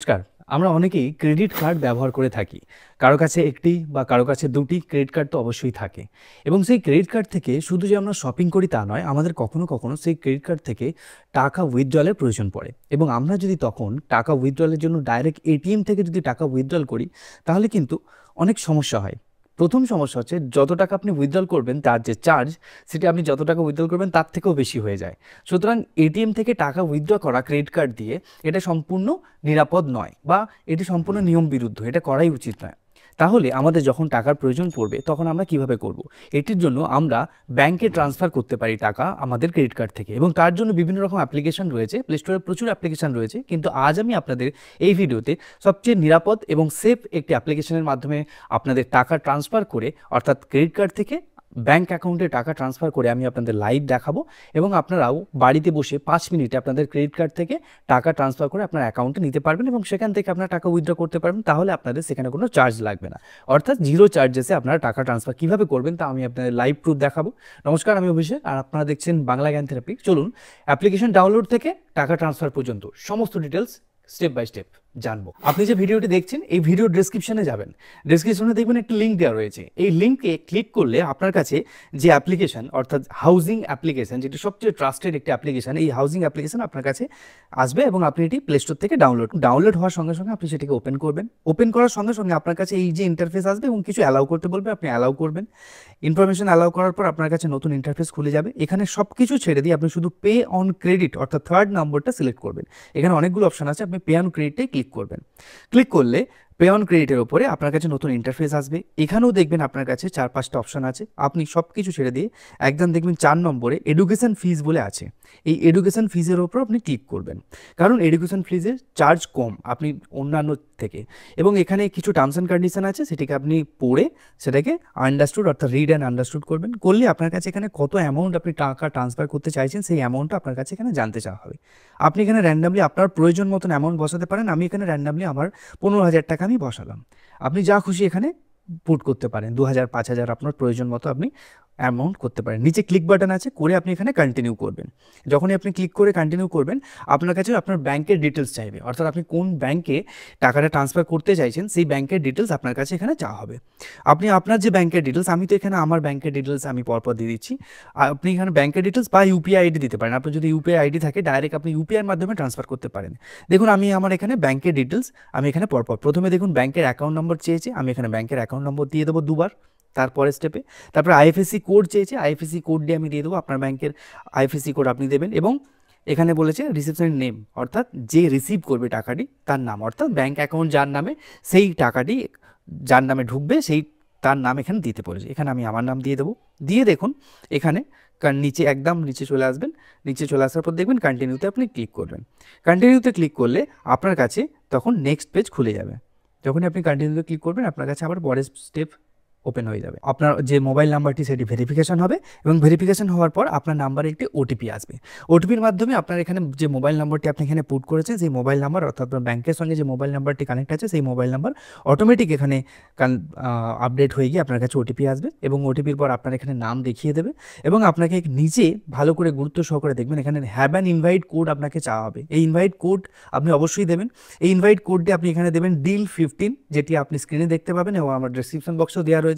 নমস্কার। আমরা অনেকেই ক্রেডিট কার্ড ব্যবহার করে থাকি। কারো কাছে একটি বা কারো কাছে দুটি ক্রেডিট কার্ড তো অবশ্যই থাকে। এবং সেই ক্রেডিট কার্ড থেকে শুধু যে আমরা শপিং করি তা নয়, আমাদের কখনো কখনো সেই ক্রেডিট কার্ড থেকে টাকা উইথড্রলের প্রয়োজন পড়ে। এবং আমরা যদি তখন টাকা উইথড্রলের জন্য ডাইরেক্ট এটিএম থেকে যদি টাকা উইথড্রল করি, তাহলে কিন্তু অনেক সমস্যা হয়। প্রথম সমস্যা হচ্ছে, যত টাকা আপনি উইথড্রল করবেন তার যে চার্জ, সেটা আপনি যত টাকা উইথড্রল করবেন তার থেকেও বেশি হয়ে যায়। সুতরাং এটিএম থেকে টাকা উইথড্র করা ক্রেডিট কার্ড দিয়ে এটা সম্পূর্ণ নিরাপদ নয়, বা এটি সম্পূর্ণ নিয়ম বিরুদ্ধ, এটা করাই উচিত নয়। তাহলে আমাদের যখন টাকার প্রয়োজন পড়বে তখন আমরা কিভাবে করব? এটির জন্য আমরা ব্যাংকে ট্রান্সফার করতে পারি টাকা আমাদের ক্রেডিট কার্ড থেকে, এবং তার জন্য বিভিন্ন রকম অ্যাপ্লিকেশন রয়েছে। প্লে স্টোরে প্রচুর অ্যাপ্লিকেশন রয়েছে, কিন্তু আজ আমি আপনাদের এই ভিডিওতে সবচেয়ে নিরাপদ এবং সেফ একটি অ্যাপ্লিকেশনের মাধ্যমে আপনাদের টাকা ট্রান্সফার করে, অর্থাৎ ক্রেডিট কার্ড থেকে ব্যাংক অ্যাকাউন্টে টাকা ট্রান্সফার করে আমি আপনাদের লাইভ দেখাবো। এবং আপনারাও বাড়িতে বসে 5 মিনিটে আপনাদের ক্রেডিট কার্ড থেকে টাকা ট্রান্সফার করে আপনার অ্যাকাউন্টে নিতে পারবেন, এবং সেখান থেকে আপনার টাকা উইথড্র করতে পারবেন। তাহলে আপনাদের সেখানে কোনো চার্জ লাগবে না, অর্থাৎ জিরো চার্জেসে আপনারা টাকা ট্রান্সফার কীভাবে করবেন তা আমি আপনাদের লাইভ প্রুফ দেখাবো। নমস্কার, আমি অভিষেক, আর আপনারা দেখছেন বাংলা জ্ঞান থেরাপি। চলুন অ্যাপ্লিকেশন ডাউনলোড থেকে টাকা ট্রান্সফার পর্যন্ত সমস্ত ডিটেলস স্টেপ বাই স্টেপ জানবো। আপনি যে ভিডিওটি দেখছেন, এই ভিডিও ডেসক্রিপশনে যাবেন, ডেসক্রিপশনে দেখবেন একটি লিঙ্ক দেওয়া রয়েছে। এই লিঙ্কে ক্লিক করলে আপনার কাছে যে অ্যাপ্লিকেশন, অর্থাৎ হাউজিং অ্যাপ্লিকেশন, যেটি সবচেয়ে ট্রাস্টেড একটি অ্যাপ্লিকেশন, এই হাউজিং অ্যাপ্লিকেশন আপনার কাছে আসবে, এবং আপনি এটি প্লে স্টোর থেকে ডাউনলোড হওয়ার সঙ্গে সঙ্গে আপনি সেটিকে ওপেন করবেন। ওপেন করার সঙ্গে সঙ্গে আপনার কাছে এই যে ইন্টারফেস আসবে, এবং কিছু অ্যালাউ করতে বলবে, আপনি অ্যালাউ করবেন। ইনফরমেশন অ্যালাউ করার পর আপনার কাছে নতুন ইন্টারফেস খুলে যাবে। এখানে সব কিছু ছেড়ে দিয়ে আপনি শুধু পে অন ক্রেডিট, অর্থাৎ থার্ড নম্বরটা সিলেক্ট করবেন। এখানে অনেকগুলো অপশন আছে, আপনি পে অন ক্রেডিটে ক্লিক করবেন। ক্লিক করলে পে অন ক্রেডিটের ওপরে আপনার কাছে নতুন ইন্টারফেস আসবে। এখানেও দেখবেন আপনার কাছে 4-5টা অপশন আছে। আপনি সব কিছু ছেড়ে দিয়ে একদম দেখবেন 4 নম্বরে এডুকেশন ফিজ বলে আছে। এই এডুকেশন ফিজের ওপর আপনি ক্লিক করবেন, কারণ এডুকেশন ফিজের চার্জ কম আপনি অন্যান্য থেকে। এবং এখানে কিছু টার্মস অ্যান্ড কন্ডিশন আছে, সেটিকে আপনি পড়ে সেটাকে আন্ডারস্টুড, অর্থাৎ রিড অ্যান্ড আন্ডারস্টুড করবেন। করলে আপনার কাছে এখানে কত অ্যামাউন্ট আপনি টাকা ট্রান্সফার করতে চাইছেন, সেই অ্যামাউন্টটা আপনার কাছে এখানে জানতে চাওয়া হবে। আপনি এখানে র্যান্ডামলি আপনার প্রয়োজন মতন অ্যামাউন্ট বসাতে পারেন। আমি এখানে র্যান্ডামলি আমার 15,000 টাকা আমি বসালাম। আপনি যা খুশি এখানে পুট করতে পারেন, 2,000, 5,000 আপনার প্রয়োজন মতো আপনি অ্যামাউন্ট করতে পারেন। নিচে ক্লিক বাটন আছে, করে আপনি এখানে কন্টিনিউ করবেন। যখনই আপনি ক্লিক করে কন্টিনিউ করবেন, আপনার কাছে আপনার ব্যাংকের ডিটেলস চাইবে, অর্থাৎ আপনি কোন ব্যাংকে টাকাটা ট্রান্সফার করতে চাইছেন সেই ব্যাংকের ডিটেলস আপনার কাছে এখানে চাওয়া হবে। আপনি আপনার যে ব্যাংকের ডিটেলস, আমি তো এখানে আমার ব্যাংকের ডিটেলস আমি পরপর দিয়ে দিচ্ছি। আপনি এখানে ব্যাংকের ডিটেলস বা ইউপিআই আইডি দিতে পারেন। আপনার যদি ইউপিআই আইডি থাকে, ডাইরেক্ট আপনি ইউপিআইয়ের মাধ্যমে ট্রান্সফার করতে পারেন। দেখুন, আমি আমার এখানে ব্যাংকের ডিটেলস আমি এখানে পরপর, প্রথমে দেখুন ব্যাংকের অ্যাকাউন্ট নম্বর চেয়েছে, আমি এখানে ব্যাংকের অ্যাকাউন্ট নম্বর দিয়ে দেবো 2বার। তারপরে স্টেপে তারপরে আইএফএসসি কোড চেয়েছে, আইএফএসসি কোড দিয়ে আমি দিয়ে দেবো। আপনার ব্যাংকের আইএফএসসি কোড আপনি দেবেন, এবং এখানে বলেছে রিসিপশনের নেম, অর্থাৎ যে রিসিভ করবে টাকাটি তার নাম, অর্থাৎ ব্যাংক অ্যাকাউন্ট যার নামে, সেই টাকাটি যার নামে ঢুকবে সেই তার নাম এখানে দিতে বলেছে। এখানে আমি আমার নাম দিয়ে দেবো। দিয়ে দেখুন এখানে নিচে একদম নিচে চলে আসবেন। নিচে চলে আসার পর দেখবেন কন্টিনিউতে আপনি ক্লিক করবেন। কন্টিনিউতে ক্লিক করলে আপনার কাছে তখন নেক্সট পেজ খুলে যাবে। যখনই আপনি কন্টিনিউতে ক্লিক করবেন, আপনার কাছে আবার পরের স্টেপ ওপেন হয়ে যাবে। আপনার যে মোবাইল নাম্বারটি সেটি ভেরিফিকেশন হবে, এবং ভেরিফিকেশন হওয়ার পর আপনার নাম্বারে একটি ওটিপি আসবে। ওটিপির মাধ্যমে আপনার এখানে যে মোবাইল নাম্বারটি আপনি এখানে পুট করেছেন, সেই মোবাইল নাম্বার, অর্থাৎ আপনার ব্যাংকের সঙ্গে যে মোবাইল নাম্বারটি কানেক্ট আছে, সেই মোবাইল নাম্বার অটোমেটিক এখানে আপডেট হয়ে গিয়ে আপনার কাছে ওটিপি আসবে, এবং ওটিপির পর আপনার এখানে নাম দেখিয়ে দেবে। এবং আপনাকে নিচে ভালো করে গুরুত্ব সহকারে দেখবেন, এখানে হ্যাভ অ্যান ইনভাইট কোড আপনাকে চাওয়া হবে। এই ইনভাইট কোড আপনি অবশ্যই দেবেন। এই ইনভাইট কোডটি আপনি এখানে দেবেন DEAL15, যেটি আপনি স্ক্রিনে দেখতে পাবেন, এবং আমার ডেসক্রিপশন বক্সেও দেওয়া রয়েছে।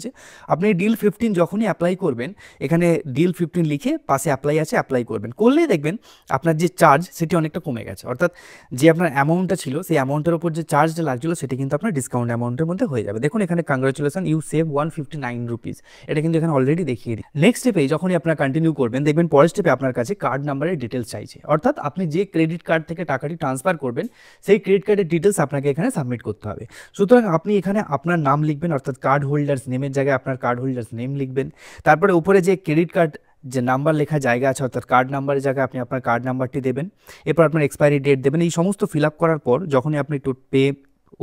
আপনি DEAL15 যখনই অ্যাপ্লাই করবেন, এখানে DEAL15 লিখে পাশে অ্যাপ্লাই আছে, অ্যাপ্লাই করবেন। করলেই দেখবেন আপনার যে চার্জ সেটি অনেকটা কমে গেছে, অর্থাৎ যে আপনার অ্যামাউন্টটা ছিল সেই অ্যামাউন্টের উপর যে চার্জটা লাগছিল সেটি কিন্তু আপনার ডিসকাউন্ট অ্যামাউন্টের মধ্যে হয়ে যাবে। দেখুন এখানে কংগ্রাচুলেশন, ইউ সেভ 159 রুপিস, এটা কিন্তু এখানে অলরেডি দেখিয়ে দিই। নেক্সট স্টেপে যখনই আপনার কন্টিনিউ করবেন, দেখবেন পরের স্টেপে আপনার কাছে কার্ড নাম্বারের ডিটেলস চাইছে, অর্থাৎ আপনি যে ক্রেডিট কার্ড থেকে টাকাটি ট্রান্সফার করবেন সেই ক্রেডিট কার্ডের ডিটেলস আপনাকে এখানে সাবমিট করতে হবে। সুতরাং আপনি এখানে আপনার নাম লিখবেন, অর্থাৎ কার্ড হোল্ডার্স নেমের জায়গায় আপনার কার্ড হোল্ডার্স নেম লিখবেন। তারপরে উপরে যে ক্রেডিট কার্ড যে নাম্বার লেখা জায়গা আছে, অর্থাৎ কার্ড নাম্বারের জায়গায় আপনি আপনার কার্ড নাম্বারটি দেবেন। এরপর আপনার এক্সপায়ারি ডেট দেবেন। এই সমস্ত ফিল আপ করার পর যখনই আপনি পে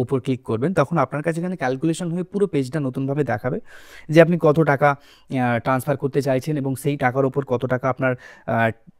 উপর ক্লিক করবেন, তখন আপনার কাছে এখানে ক্যালকুলেশন হয়ে পুরো পেজটা নতুনভাবে দেখাবে যে আপনি কত টাকা ট্রান্সফার করতে চাইছেন এবং সেই টাকার ওপর কত টাকা আপনার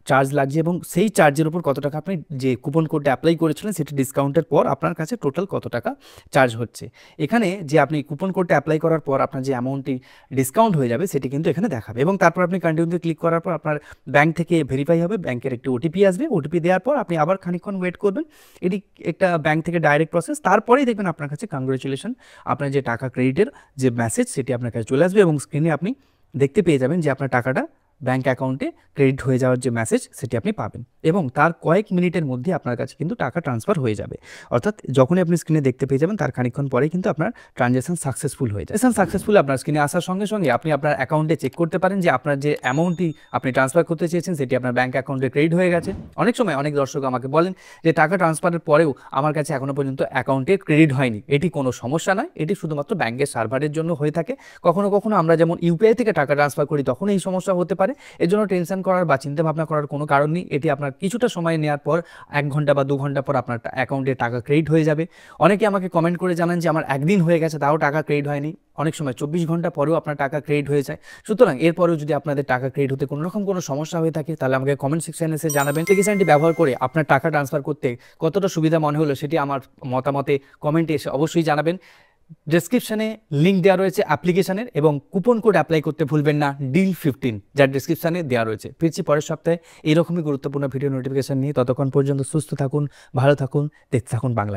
চার্জ লাগছে এবং সেই চার্জের উপর কত টাকা আপনি যে কুপন কোডটা অ্যাপ্লাই করেছিলেন সেটা ডিসকাউন্টের পর আপনার কাছে টোটাল কত টাকা চার্জ হচ্ছে। এখানে যে আপনি কুপন কোডটা অ্যাপ্লাই করার পর আপনার যে অ্যামাউন্টটি ডিসকাউন্ট হয়ে যাবে সেটি কিন্তু এখানে দেখাবে এবং তারপর আপনি কন্টিনিউতে ক্লিক করার পর আপনার ব্যাংক থেকে ভেরিফাই হবে, ব্যাংকের একটি ওটিপি আসবে, ওটিপি দেওয়ার পর আপনি আবার খানিকক্ষণ ওয়েট করবেন। এটি একটা ব্যাংক থেকে ডাইরেক্ট প্রসেস, তারপরেই দেখবেন আপনার কাছে কংগ্রেচুলেশন, আপনার যে টাকা ক্রেডিটের যে মেসেজ সেটি আপনার কাছে চলে আসবে এবং স্ক্রিনে আপনি দেখতে পেয়ে যাবেন যে আপনার টাকাটা ব্যাঙ্ক অ্যাকাউন্টে ক্রেডিট হয়ে যাওয়ার যে মেসেজ সেটি আপনি পাবেন এবং তার কয়েক মিনিটের মধ্যে আপনার কাছে কিন্তু টাকা ট্রান্সফার হয়ে যাবে। অর্থাৎ যখনই আপনি স্ক্রিনে দেখতে পেয়ে যাবেন তার খানিকক্ষণ পরেই কিন্তু আপনার ট্রানজ্যাকশন সাকসেসফুল হয়ে যায়। সাকসেসফুল আপনার স্ক্রিনে আসার সঙ্গে সঙ্গে আপনি আপনার অ্যাকাউন্টে চেক করতে পারেন যে আপনার যে অ্যামাউন্টটি আপনি ট্রান্সফার করতে চেয়েছেন সেটি আপনার ব্যাঙ্ক অ্যাকাউন্টে ক্রেডিট হয়ে গেছে। অনেক সময় অনেক দর্শক আমাকে বলেন যে টাকা ট্রান্সফারের পরেও আমার কাছে এখনও পর্যন্ত অ্যাকাউন্টে ক্রেডিট হয়নি। এটি কোনো সমস্যা নয়, এটি শুধুমাত্র ব্যাঙ্কের সার্ভারের জন্য হয়ে থাকে। কখনো কখনো আমরা যেমন ইউপিআই থেকে টাকা ট্রান্সফার করি তখন এই সমস্যা হতে পারে। এর জন্য টেনশন করার বা চিন্তা ভাবনা করার কোনো কারণ নেই। এটি আপনার কিছুটা সময় নেওয়ার পর 1 ঘন্টা বা 2 ঘন্টা পর আপনার অ্যাকাউন্টে টাকা ক্রেডিট হয়ে যাবে। অনেকে আমাকে কমেন্ট করে জানান যে আমার একদিন হয়ে গেছে তাও টাকা ক্রেডিট হয়নি, অনেক সময় 24 ঘন্টা পরেও আপনার টাকা ক্রেডিট হয়ে যায়। সুতরাং এরপরেও যদি আপনাদের টাকা ক্রেডিট হতে কোনো রকম কোনো সমস্যা হয়ে থাকে তাহলে আমাকে কমেন্ট সেকশনে এসে জানাবেন। অ্যাপ্লিকেশনটি ব্যবহার করে আপনার টাকা ট্রান্সফার করতে কতটা সুবিধা মনে হলো সেটি আমার মতামতে কমেন্টে এসে অবশ্যই জানাবেন। ডেসক্রিপশনে লিঙ্ক দেওয়া রয়েছে অ্যাপ্লিকেশনের এবং কুপন কোড অ্যাপ্লাই করতে ভুলবেন না DEAL15, যার ডেসক্রিপশনে দেওয়া রয়েছে। ফিরছি পরের সপ্তাহে এইরকমই গুরুত্বপূর্ণ ভিডিও নোটিফিকেশন নিয়ে। ততক্ষণ পর্যন্ত সুস্থ থাকুন, ভালো থাকুন, দেখতে থাকুন বাংলায়।